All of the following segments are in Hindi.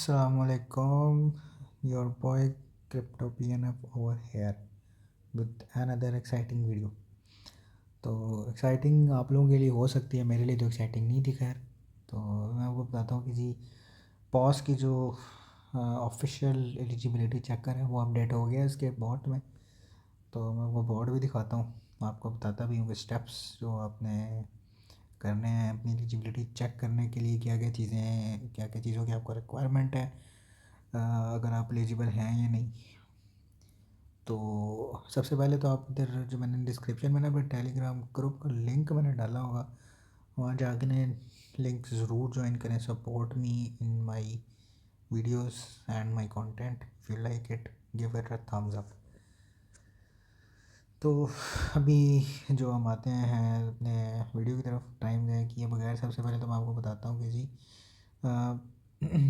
Assalamualaikum, your boy Cryptopian up over here with another exciting video। तो एक्साइटिंग आप लोगों के लिए हो सकती है, मेरे लिए तो एक्साइटिंग नहीं थी। खैर, तो मैं आपको बताता हूँ कि जी पॉस की जो ऑफिशियल एलिजिबिलिटी चेकर है वो अपडेट हो गया इसके बॉट में। तो मैं वो बॉट भी दिखाता हूँ, आपको बताता भी हूँ कि स्टेप्स जो आपने करने हैं अपनी एलिजिबिलिटी चेक करने के लिए, क्या क्या चीज़ें, क्या क्या चीज़ों की आपको रिक्वायरमेंट है, अगर आप एलिजिबल हैं या नहीं। तो सबसे पहले तो आप इधर जो मैंने डिस्क्रिप्शन में ना अपने टेलीग्राम ग्रुप का लिंक मैंने डाला होगा, वहाँ जाके ने लिंक ज़रूर ज्वाइन करें। Support me in my videos and my content, if you like it give it a thumbs up. तो अभी जो हम आते हैं अपने वीडियो की तरफ टाइम ज़ाया किए बगैर, सबसे पहले तो मैं आपको बताता हूँ कि जी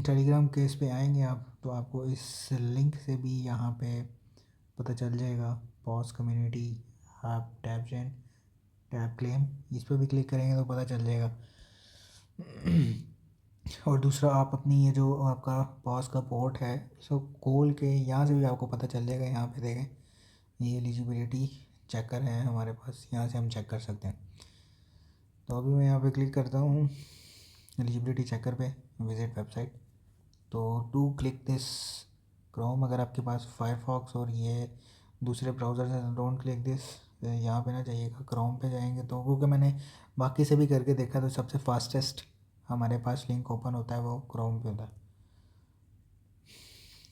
टेलीग्राम के इस पे आएंगे आप, तो आपको इस लिंक से भी यहाँ पे पता चल जाएगा पॉज कम्युनिटी आप टैब चेन टैब क्लेम, इस पर भी क्लिक करेंगे तो पता चल जाएगा। और दूसरा, आप अपनी ये जो आपका पॉज का पोर्ट है इसको खोल के यहाँ से भी आपको पता चल जाएगा। यहाँ पे देखें, ये एलिजिबिलिटी चेकर है हमारे पास, यहाँ से हम चेक कर सकते हैं। तो अभी मैं यहाँ पे क्लिक करता हूँ एलिजिबिलिटी चेकर पे, विजिट वेबसाइट। तो टू क्लिक दिस क्रोम, अगर आपके पास फायरफॉक्स और ये दूसरे ब्राउज़र से, डोंट क्लिक दिस, यहाँ पे ना जाइएगा, क्रोम पे जाएंगे। तो क्योंकि मैंने बाकी से भी करके देखा, तो सबसे फास्टेस्ट हमारे पास लिंक ओपन होता है वो क्रोम पे होता है।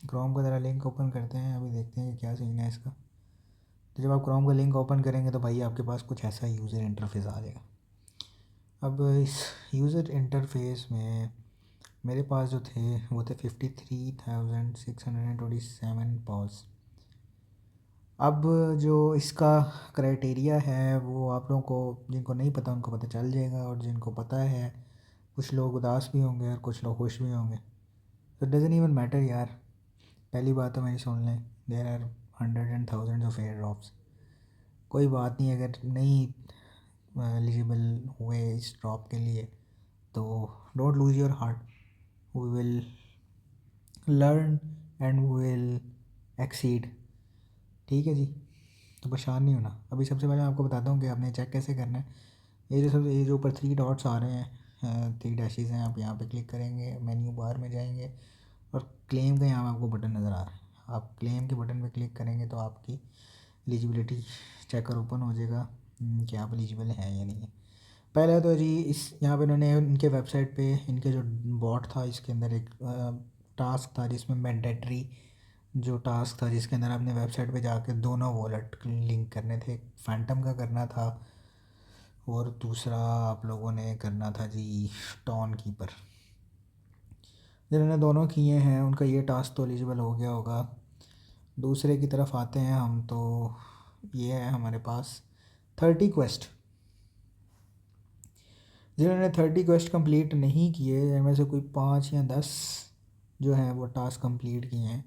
क्रोम का ज़रा लिंक ओपन करते हैं, अभी देखते हैं कि क्या सीन है इसका। तो जब आप क्रोम का लिंक ओपन करेंगे तो भाई आपके पास कुछ ऐसा यूज़र इंटरफेस आ जाएगा। अब इस यूज़र इंटरफेस में मेरे पास जो थे वो थे 53,627 पॉज। अब जो इसका क्राइटेरिया है वो आप लोगों को, जिनको नहीं पता उनको पता चल जाएगा, और जिनको पता है कुछ लोग उदास भी होंगे और कुछ लोग खुश भी होंगे। तो डजन इवन मैटर यार, पहली बात तो मेरी सुन लें, there are hundred and thousands of air drops. कोई बात नहीं, अगर नहीं एलिजिबल हुए इस ड्रॉप के लिए तो don't lose your heart, we will learn and we will exceed. ठीक है जी, तो परेशान नहीं होना। अभी सबसे पहले मैं आपको बताता हूँ कि आपने चेक कैसे करना है। ये जो ऊपर थ्री डॉट्स आ रहे हैं, थ्री डैशेज़ हैं, आप यहाँ पे क्लिक करेंगे, मेन्यू बार में जाएंगे और क्लेम का यहाँ आपको बटन नज़र आ रहा है। आप क्लेम के बटन पे क्लिक करेंगे तो आपकी एलिजिबिलिटी चेकर ओपन हो जाएगा कि आप एलिजिबल हैं या नहीं है। पहले तो जी इस यहाँ पे इन्होंने इनके वेबसाइट पे इनके जो बॉट था, इसके अंदर एक टास्क था जिसमें मैंडेटरी जो टास्क था, जिसके अंदर आपने वेबसाइट पे जाके दोनों वॉलेट लिंक करने थे। फैंटम का करना था और दूसरा आप लोगों ने करना था जी टॉन कीपर। जिन्होंने दोनों किए हैं उनका ये टास्क तो एलिजिबल हो गया होगा। दूसरे की तरफ आते हैं हम, तो ये है हमारे पास 30 क्वेस्ट। जिन्होंने 30 क्वेस्ट कंप्लीट नहीं किए, इनमें से कोई 5 या 10 जो हैं वो टास्क कंप्लीट किए हैं,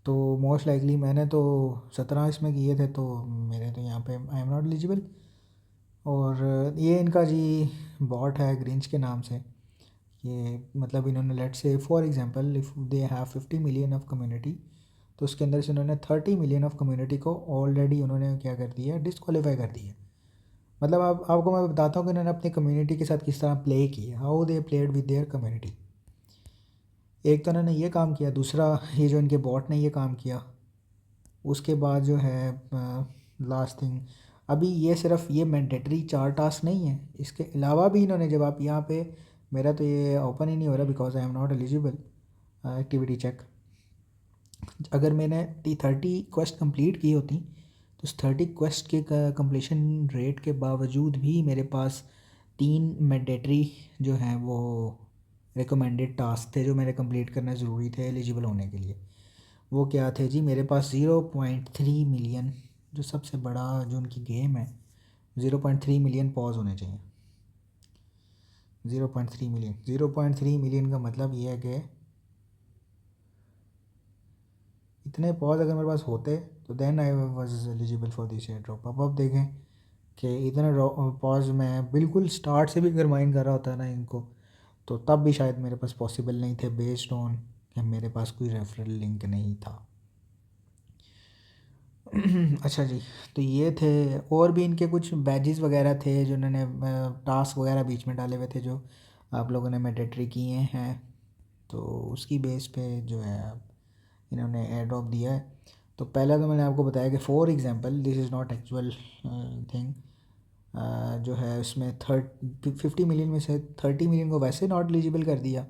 तो मोस्ट लाइकली मैंने तो 17 इसमें किए थे, तो मेरे तो यहाँ पे आई एम नॉट एलिजिबल। और ये इनका जी बॉट है ग्रिंच के नाम से। ये मतलब इन्होंने let's say for example if they have 50 million of community, तो उसके अंदर से उन्होंने 30 मिलियन ऑफ कम्युनिटी को ऑलरेडी उन्होंने क्या कर दिया, डिसक्वालीफाई कर दिया। मतलब आपको मैं बताता हूँ कि उन्होंने अपनी कम्युनिटी के साथ किस तरह प्ले किया, how they played with their community. एक तो उन्होंने ये काम किया, दूसरा ये जो इनके बॉट ने ये काम किया। उसके बाद जो है लास्ट थिंग, अभी ये सिर्फ ये मैंडेटरी 4 टास्क नहीं है, इसके अलावा भी इन्होंने, जब आप यहाँ पे, मेरा तो ये ओपन ही नहीं हो रहा because I am not eligible activity check. अगर मैंने 30 क्वेस्ट कंप्लीट की होती तो उस 30 क्वेस्ट के कंप्लीशन रेट के बावजूद भी मेरे पास 3 मैंडेटरी जो हैं वो रिकमेंडेड टास्क थे जो मेरे कंप्लीट करना ज़रूरी थे एलिजिबल होने के लिए। वो क्या थे जी, मेरे पास 0.3 मिलियन, जो सबसे बड़ा जो उनकी गेम है, 0.3 मिलियन पॉज होने चाहिए। 0.3 मिलियन का मतलब ये है कि इतने पॉज अगर मेरे पास होते तो then I was eligible for this air drop. अब देखें कि इतने पॉज मैं बिल्कुल स्टार्ट से भी अगर माइन कर रहा होता है ना इनको, तो तब भी शायद मेरे पास पॉसिबल नहीं थे, बेस्ड ऑन कि मेरे पास कोई रेफरल लिंक नहीं था। अच्छा जी, तो ये थे। और भी इनके कुछ बैजेस वगैरह थे जो इन्होंने टास्क वगैरह बीच में डाले हुए थे जो आप लोगों ने मैंडेटरी किए हैं, तो उसकी बेस पे जो है इन्होंने एयर ड्रॉप दिया है। तो पहला तो मैंने आपको बताया कि for example this is not actual thing, जो है उसमें 50 मिलियन में से 30 मिलियन को वैसे नॉट एलिजिबल कर दिया।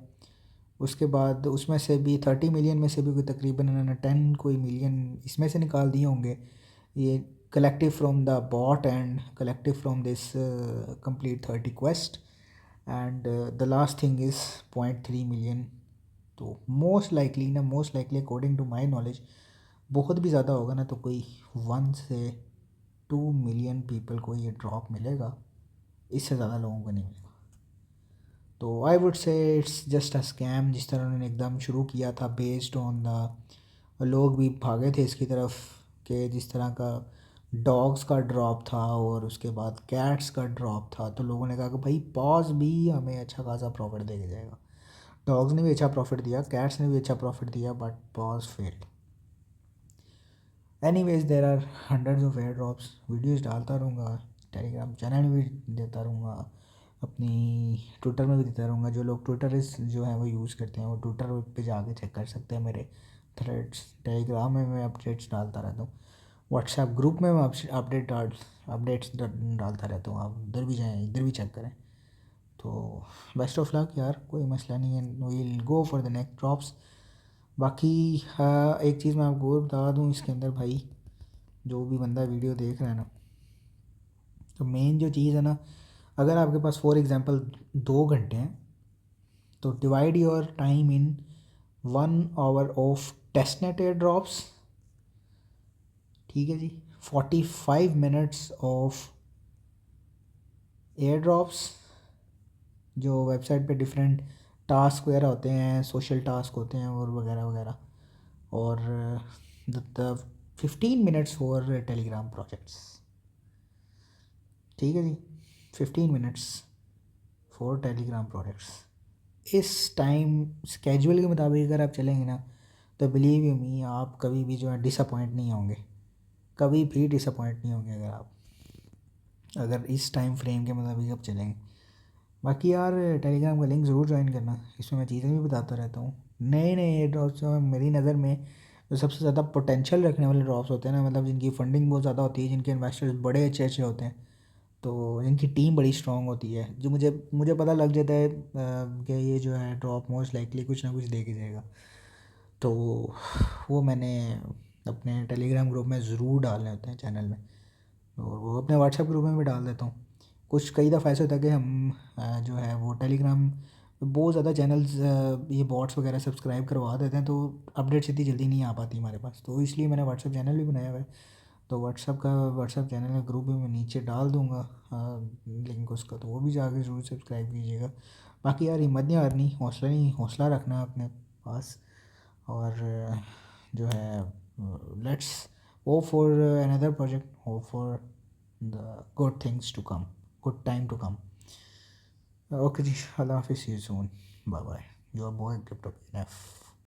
उसके बाद उसमें से भी 30 मिलियन में से भी कोई तकरीबन इन्होंने 10 कोई मिलियन इसमें से निकाल दिए होंगे, ये collective from the bot and collective from this complete 30 quest, and the last thing is 0.3 million. तो most likely according to my knowledge बहुत भी ज़्यादा होगा ना तो कोई 1 से 2 मिलियन पीपल को ये ड्रॉप मिलेगा, इससे ज़्यादा लोगों को नहीं मिलेगा। तो I would say it's just a scam, जिस तरह उन्होंने एकदम शुरू किया था बेस्ड ऑन द, लोग भी भागे थे इसकी तरफ कि जिस तरह का डॉग्स का ड्रॉप था और उसके बाद कैट्स का ड्रॉप था, तो लोगों ने कहा कि भाई पॉज भी हमें अच्छा खासा प्रॉफिट दे के जाएगा। डॉग्स ने भी अच्छा प्रॉफिट दिया, कैट्स ने भी अच्छा प्रॉफिट दिया, but pause failed. Anyways there are hundreds of air drops, videos डालता रहूँगा, टेलीग्राम चैनल में भी देता रहूँगा, अपनी ट्विटर में भी देता रहूँगा। जो लोग ट्विटर जो है वो यूज़ करते हैं वो ट्विटर पे जाके चेक कर सकते हैं मेरे थ्रेड्स। टेलीग्राम में मैं अपडेट्स डालता रहता हूँ, व्हाट्सएप ग्रुप में मैं अपडेट्स डालता रहता हूँ, आप उधर भी जाएँ, इधर भी चेक करें। तो बेस्ट ऑफ लक यार, कोई मसला नहीं है, we'll go for the next drops. बाकी एक चीज़ मैं आपको और बता दूँ इसके अंदर भाई, जो भी बंदा वीडियो देख रहा है ना, तो मेन जो चीज़ है ना, अगर आपके पास फॉर एग्ज़ाम्पल 2 घंटे हैं तो divide your time in 1 hour of testnet air drops, ठीक है जी, 45 मिनट्स ऑफ एयर ड्रॉप्स जो वेबसाइट पे डिफरेंट टास्क वगैरह होते हैं, सोशल टास्क होते हैं और वगैरह वगैरह, और the 15 minutes for Telegram projects, ठीक है जी, 15 मिनट्स फॉर टेलीग्राम प्रोजेक्ट्स। इस टाइम स्केजुअल के मुताबिक अगर आप चलेंगे ना तो बिलीव यू मी आप कभी भी जो है डिसअपॉइंट नहीं होंगे, कभी भी डिसअपॉइंट नहीं होंगे अगर इस टाइम फ्रेम के मुताबिक आप चलेंगे। बाकी यार टेलीग्राम का लिंक ज़रूर ज्वाइन करना, इसमें मैं चीज़ें भी बताता रहता हूँ, नए नए ड्रॉप्स जो मेरी नज़र में जो सबसे ज़्यादा पोटेंशियल रखने वाले ड्रॉप्स होते हैं ना, मतलब जिनकी फंडिंग बहुत ज़्यादा होती है, जिनके इन्वेस्टर्स बड़े अच्छे अच्छे होते हैं, तो जिनकी टीम बड़ी स्ट्रॉन्ग होती है, जो मुझे मुझे पता लग जाता है कि ये जो है ड्रॉप मोस्ट लाइकली कुछ ना कुछ दे के जाएगा, तो वो मैंने अपने टेलीग्राम ग्रुप में ज़रूर डालने होते हैं चैनल में, और वो अपने व्हाट्सएप ग्रुप में भी डाल देता हूँ। कुछ कई दफ़ा ऐसा होता है कि हम जो है वो टेलीग्राम बहुत ज़्यादा चैनल्स ये बॉट्स वगैरह सब्सक्राइब करवा देते हैं, तो अपडेट्स इतनी जल्दी नहीं आ पाती हमारे पास, तो इसलिए मैंने व्हाट्सएप चैनल भी बनाया हुआ है। तो व्हाट्सएप चैनल का ग्रुप भी मैं नीचे डाल दूँगा लिंक उसका, तो वो भी जाके ज़रूर सब्सक्राइब कीजिएगा। बाकी यार हिम्मत नहीं हारनी, हौसला रखना अपने पास, और जो है let's hope for another project, hope for the good things to come, good time to come. Okay जी, अल्लाह हाफिज़, see you soon, bye bye, your boy crypto F.